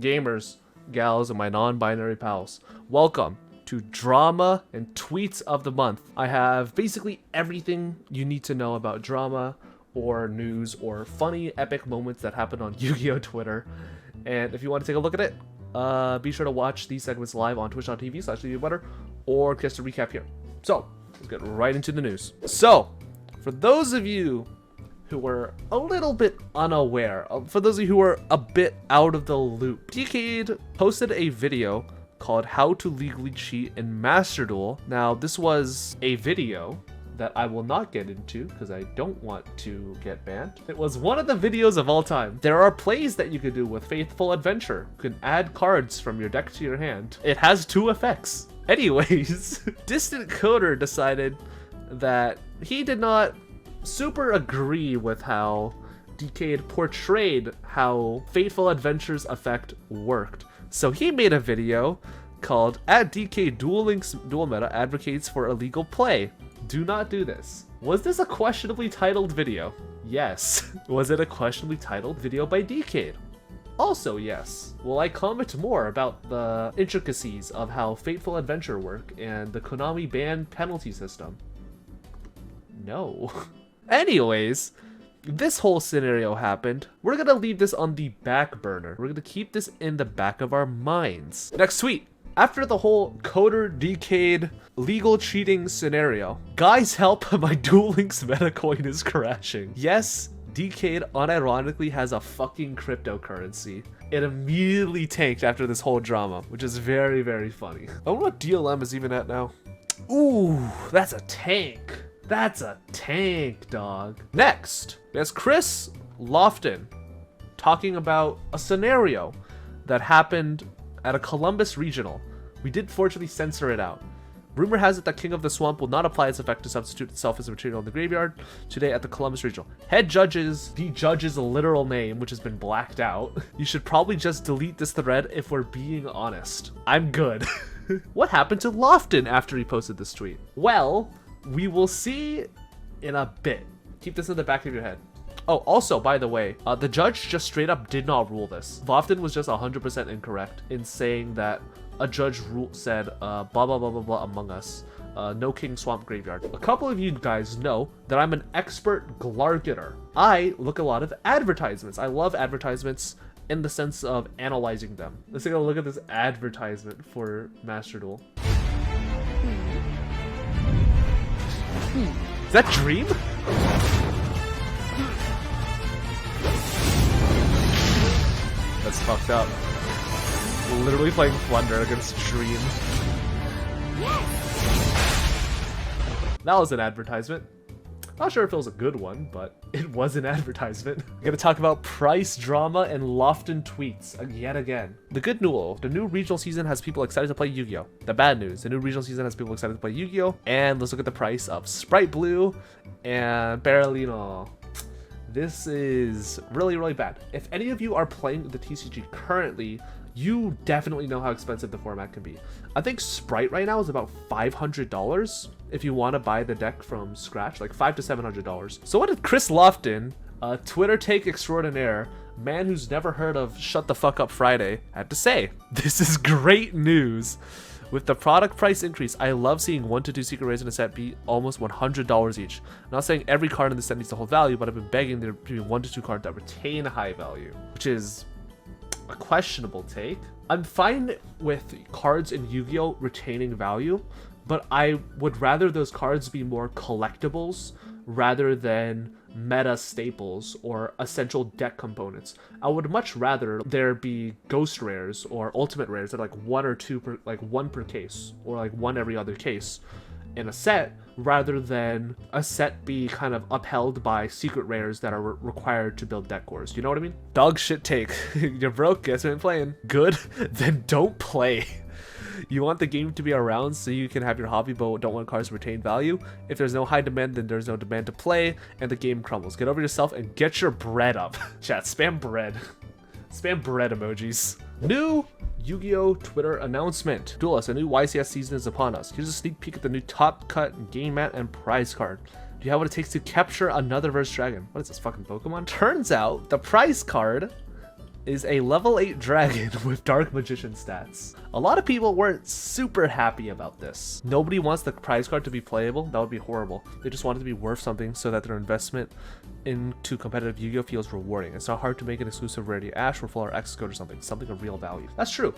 Gamers, gals, and my non-binary pals, welcome to Drama and Tweets of the Month. I have basically everything you need to know about drama or news or funny epic moments that happen on Yu-Gi-Oh! Twitter. And if you want to take a look at it, be sure to watch these segments live on twitch.tv/TVButter or catch the recap here. So, let's get right into the news. So, for those of you who were a little bit unaware, for those of you who are a bit out of the loop, Doxxed posted a video called How to Legally Cheat in Master Duel. Now, this was a video that I will not get into because I don't want to get banned. It was one of the videos of all time. There are plays that you can do with Faithful Adventure. You can add cards from your deck to your hand. It has 2 effects. Anyways, Distant Coder decided that he did not super agree with how Doxxed portrayed how Fateful Adventure's effect worked. So he made a video called @Doxxed Duel Meta advocates for illegal play. Do not do this. Was this a questionably titled video? Yes. Was it a questionably titled video by Doxxed? Also yes. Will I comment more about the intricacies of how Fateful Adventure work and the Konami ban penalty system? No. Anyways, this whole scenario happened. We're gonna leave this on the back burner. We're gonna keep this in the back of our minds. Next tweet. After the whole Coder Doxxed legal cheating scenario, guys help, my Duel Links meta coin is crashing. Yes, Doxxed unironically has a fucking cryptocurrency. It immediately tanked after this whole drama, which is very, very funny. I wonder what DLM is even at now. Ooh, that's a tank. That's a tank, dog. Next, there's Chris Lofton talking about a scenario that happened at a Columbus regional. We did fortunately censor it out. Rumor has it that King of the Swamp will not apply its effect to substitute itself as a material in the graveyard today at the Columbus regional. Head judges, the judge's literal name, which has been blacked out. You should probably just delete this thread if we're being honest. I'm good. What happened to Lofton after he posted this tweet? Well, we will see in a bit. Keep this in the back of your head. Oh, also, by the way, the judge just straight up did not rule this. Lofton was just 100% incorrect in saying that a judge said, blah, blah, blah, blah, blah, Among Us. No King Swamp Graveyard. A couple of you guys know that I'm an expert glargeter. I look a lot of advertisements. I love advertisements in the sense of analyzing them. Let's take a look at this advertisement for Master Duel. Is that Dream? That's fucked up. We're literally playing Blunder against Dream. That was an advertisement. Not sure if it was a good one, but it was an advertisement. We're gonna talk about price drama and Lofton tweets yet again. The good news, the new regional season has people excited to play Yu-Gi-Oh! The bad news, the new regional season has people excited to play Yu-Gi-Oh! And let's look at the price of Sprite Blue and Berlino. This is really, really bad. If any of you are playing the TCG currently, you definitely know how expensive the format can be. I think Sprite right now is about $500 if you want to buy the deck from scratch, like $500 to $700. So what did Chris Lofton, Twitter take extraordinaire, man who's never heard of Shut the Fuck Up Friday, had to say? This is great news. With the product price increase, I love seeing 1 to 2 secret rares in a set be almost $100 each. I'm not saying every card in the set needs to hold value, but I've been begging there to be 1 to 2 cards that retain high value, which is a questionable take. I'm fine with cards in Yu-Gi-Oh! Retaining value, but I would rather those cards be more collectibles rather than meta staples or essential deck components. I would much rather there be ghost rares or ultimate rares that are like 1 or 2 per, like 1 per case, or like 1 every other case in a set, rather than a set be kind of upheld by secret rares that are required to build deck cores. You know what I mean? Dog shit take. You're broke, guess who ain't playing? Good? Then don't play. You want the game to be around so you can have your hobby, but don't want cards to retain value. If there's no high demand, then there's no demand to play, and the game crumbles. Get over yourself and get your bread up. Chat, spam bread. Spam bread emojis. New Yu-Gi-Oh! Twitter announcement. Duelist, a new YCS season is upon us. Here's a sneak peek at the new top cut game mat and prize card. Do you have what it takes to capture Anotherverse Dragon? What is this, fucking Pokemon? Turns out the prize card is a level 8 dragon with Dark Magician stats. A lot of people weren't super happy about this. Nobody wants the prize card to be playable. That would be horrible. They just want it to be worth something so that their investment into competitive Yu-Gi-Oh feels rewarding. It's not hard to make an exclusive rarity Ash or Full or X code or something of real value. That's true.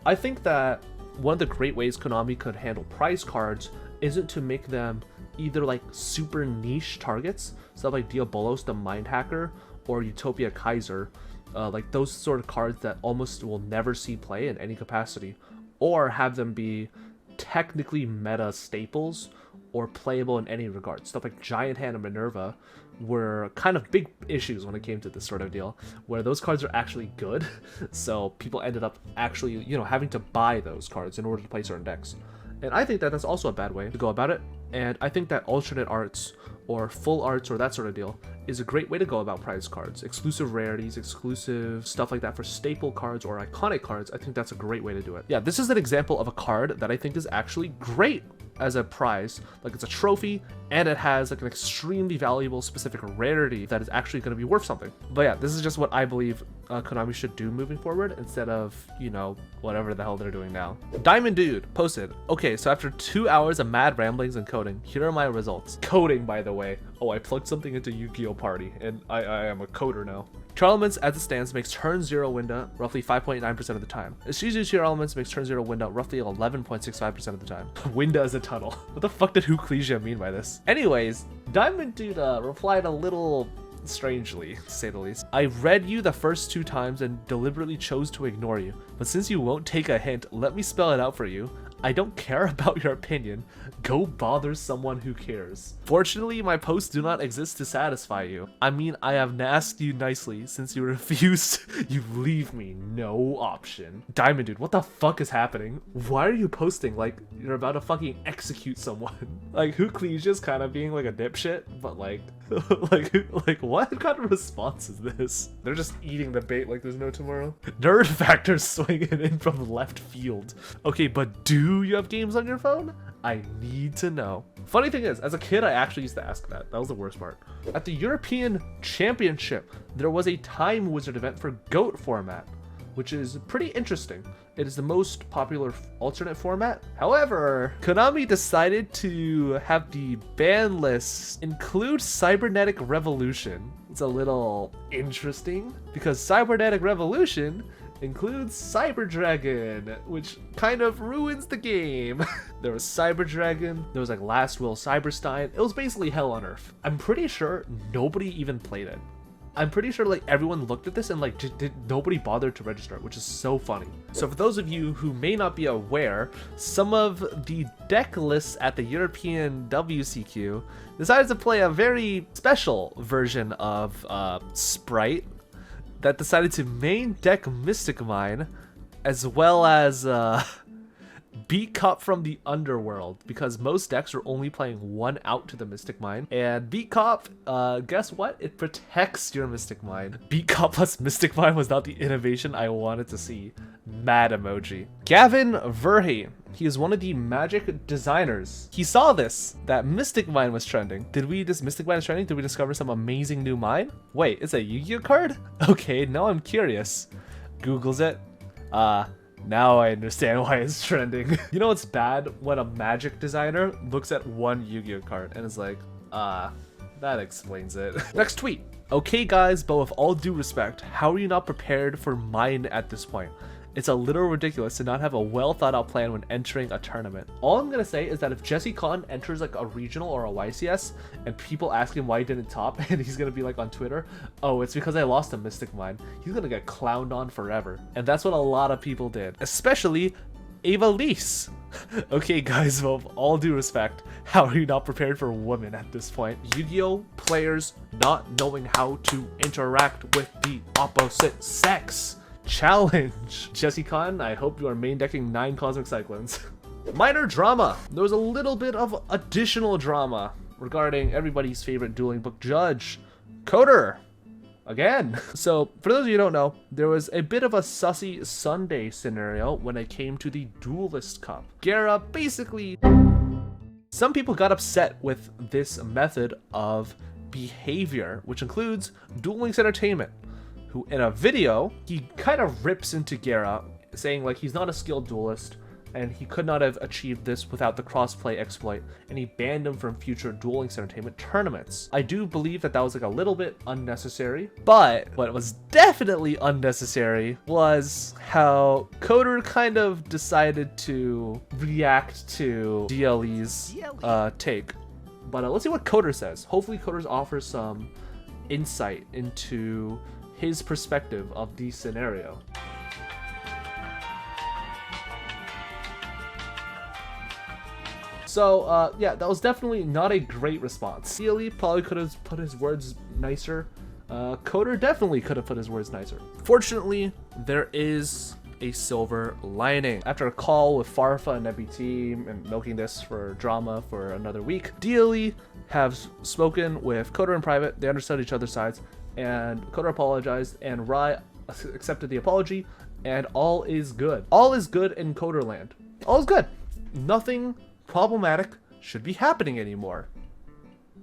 I think that one of the great ways Konami could handle prize cards isn't to make them either like super niche targets, stuff like Diabolos the Mind Hacker or Utopia Kaiser, like those sort of cards that almost will never see play in any capacity, or have them be technically meta staples or playable in any regard. Stuff like Giant Hand and Minerva were kind of big issues when it came to this sort of deal, where those cards are actually good, so people ended up actually, you know, having to buy those cards in order to play certain decks. And I think that that's also a bad way to go about it, and I think that alternate arts or full arts or that sort of deal is a great way to go about prize cards. Exclusive rarities, exclusive stuff like that for staple cards or iconic cards, I think that's a great way to do it. Yeah, this is an example of a card that I think is actually great as a prize. Like, it's a trophy and it has like an extremely valuable specific rarity that is actually going to be worth something. But yeah, this is just what I believe Konami should do moving forward instead of, you know, whatever the hell they're doing now. Diamond Dude posted, okay, so after 2 hours of mad ramblings and coding, here are my results. Coding, by the way. Oh, I plugged something into Yu-Gi-Oh Party and I am a coder now. Tier Elements as it stands makes turn 0 window roughly 5.9% of the time. Shizu Tier Elements makes turn 0 window roughly 11.65% of the time. Window is a tunnel. What the fuck did Huclesia mean by this? Anyways, Diamond Dude replied a little strangely, to say the least. I read you the first 2 times and deliberately chose to ignore you, but since you won't take a hint, let me spell it out for you. I don't care about your opinion. Go bother someone who cares. Fortunately, my posts do not exist to satisfy you. I mean, I have asked you nicely. Since you refused, you leave me no option. Diamond Dude, what the fuck is happening? Why are you posting like you're about to fucking execute someone? Like, Huclesia's kind of being like a dipshit, but like, like what kind of response is this? They're just eating the bait like there's no tomorrow. Nerd Factor swinging in from left field. Okay, but do you have games on your phone? I need to know. Funny thing is, as a kid, I actually used to ask that. That was the worst part. At the European Championship, there was a Time Wizard event for GOAT format, which is pretty interesting. It is the most popular alternate format. However, Konami decided to have the ban list include Cybernetic Revolution. It's a little interesting because Cybernetic Revolution includes Cyber Dragon, which kind of ruins the game. There was Cyber Dragon, there was like Last Will Cyberstein. It was basically hell on earth. I'm pretty sure nobody even played it. I'm pretty sure like everyone looked at this and like nobody bothered to register, which is so funny. So for those of you who may not be aware, some of the deck lists at the European WCQ decided to play a very special version of Sprite that decided to main deck Mystic Mine, as well as beat Cop from the Underworld, because most decks are only playing 1 out to the Mystic Mine. And Beat Cop, guess what? It protects your Mystic Mine. Beat Cop plus Mystic Mine was not the innovation I wanted to see. Mad emoji. Gavin Verhey. He is one of the Magic designers. He saw this, that Mystic Mine was trending. Mystic Mine is trending? Did we discover some amazing new mine? Wait, it's a Yu-Gi-Oh card? Okay, now I'm curious. Googles it. Now I understand why it's trending. You know what's bad? When a Magic designer looks at one Yu-Gi-Oh card and is like, that explains it. Next tweet. Okay guys, but with all due respect, how are you not prepared for mine at this point? It's a little ridiculous to not have a well thought out plan when entering a tournament. All I'm gonna say is that if Jesse Kotton enters like a regional or a YCS and people ask him why he didn't top, and he's gonna be like on Twitter, oh, it's because I lost a Mystic Mine, he's gonna get clowned on forever. And that's what a lot of people did, especially Ava Lise. Okay guys, well, with all due respect, how are you not prepared for women at this point? Yu-Gi-Oh players not knowing how to interact with the opposite sex. Challenge. Jesse Khan, I hope you are main decking 9 Cosmic Cyclones. Minor drama. There was a little bit of additional drama regarding everybody's favorite dueling book judge, Coder. Again. So, for those of you who don't know, there was a bit of a sussy Sunday scenario when it came to the Duelist Cup. Gara basically... Some people got upset with this method of behavior, which includes Duel Links Entertainment, who in a video, he kind of rips into Guerra, saying like he's not a skilled duelist, and he could not have achieved this without the crossplay exploit, and he banned him from future Duel Links Entertainment tournaments. I do believe that that was like a little bit unnecessary, but what was definitely unnecessary was how Kotton kind of decided to react to DLE's take. But let's see what Kotton says. Hopefully Kotton offers some insight into his perspective of the scenario. So, yeah, that was definitely not a great response. DLE probably could have put his words nicer. Kotton definitely could have put his words nicer. Fortunately, there is a silver lining. After a call with Farfa and Nebby team and milking this for drama for another week, DLE have spoken with Kotton in private. They understood each other's sides, and Kotton apologized, and Rai accepted the apology, and all is good. All is good in Kotton land. All is good. Nothing problematic should be happening anymore,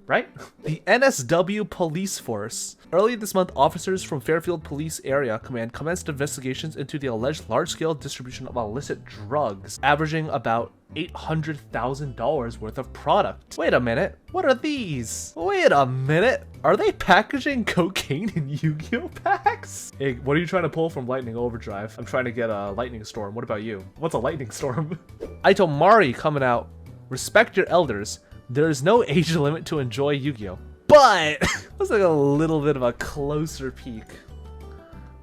right? The NSW police force. Early this month, officers from Fairfield Police Area Command commenced investigations into the alleged large-scale distribution of illicit drugs, averaging about $800,000 worth of product. Wait a minute, what are these? Wait a minute, are they packaging cocaine in Yu-Gi-Oh packs? Hey, what are you trying to pull from Lightning Overdrive? I'm trying to get a lightning storm. What about you? What's a lightning storm? Itomari coming out. Respect your elders. There is no age limit to enjoy Yu-Gi-Oh. But let's take a little bit of a closer peek.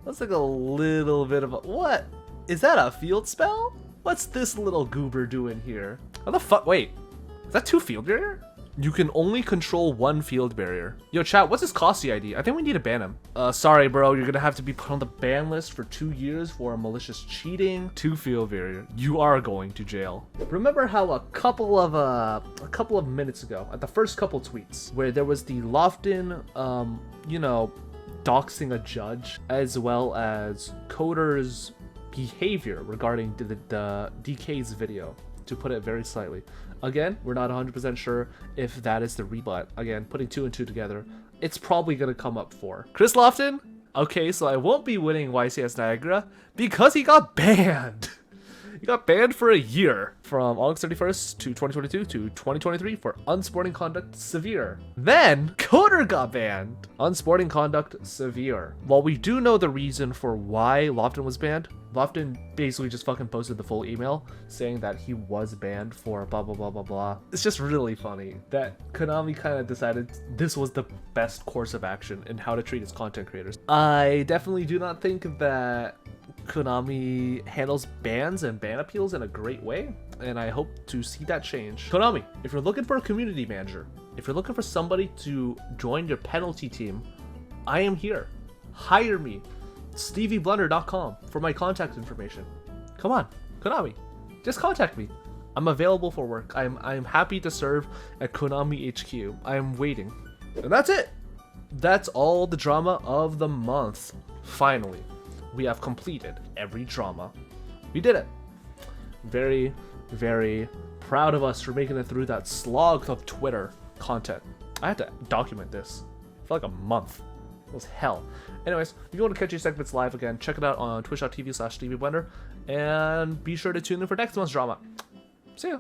Let's take a little bit of a... What? Is that a field spell? What's this little goober doing here? What the fuck? Wait. Is that 2 field barrier? You can only control 1 field barrier. Yo, chat, what's his Costy ID? I think we need to ban him. Sorry, bro. You're gonna have to be put on the ban list for 2 years for malicious cheating. 2 field barrier. You are going to jail. Remember how a couple of minutes ago, at the first couple tweets, where there was the Lofton, you know, doxing a judge, as well as Kotton's behavior regarding the DK's video, to put it very slightly. Again, we're not 100% sure if that is the rebut. Again, putting 2 and 2 together, it's probably going to come up 4. Chris Lofton? Okay, so I won't be winning YCS Niagara because he got banned. He got banned for a year, from August 31st to 2022 to 2023 for unsporting conduct severe. Then, Kotton got banned. Unsporting conduct severe. While we do know the reason for why Lofton was banned, Lofton basically just fucking posted the full email saying that he was banned for blah blah blah blah blah. It's just really funny that Konami kind of decided this was the best course of action in how to treat its content creators. I definitely do not think that Konami handles bans and ban appeals in a great way, and I hope to see that change. Konami, if you're looking for a community manager, if you're looking for somebody to join your penalty team, I am here. Hire me. StevieBlunder.com for my contact information. Come on, Konami, just contact me. I'm available for work. I'm happy to serve at Konami HQ. I am waiting. And that's it. That's all the drama of the month. Finally, we have completed every drama. We did it. Very, very proud of us for making it through that slog of Twitter content. I had to document this for like a month. It was hell. Anyways, if you want to catch these segments live again, check it out on twitch.tv/StevieBlunder, and be sure to tune in for next month's drama. See ya.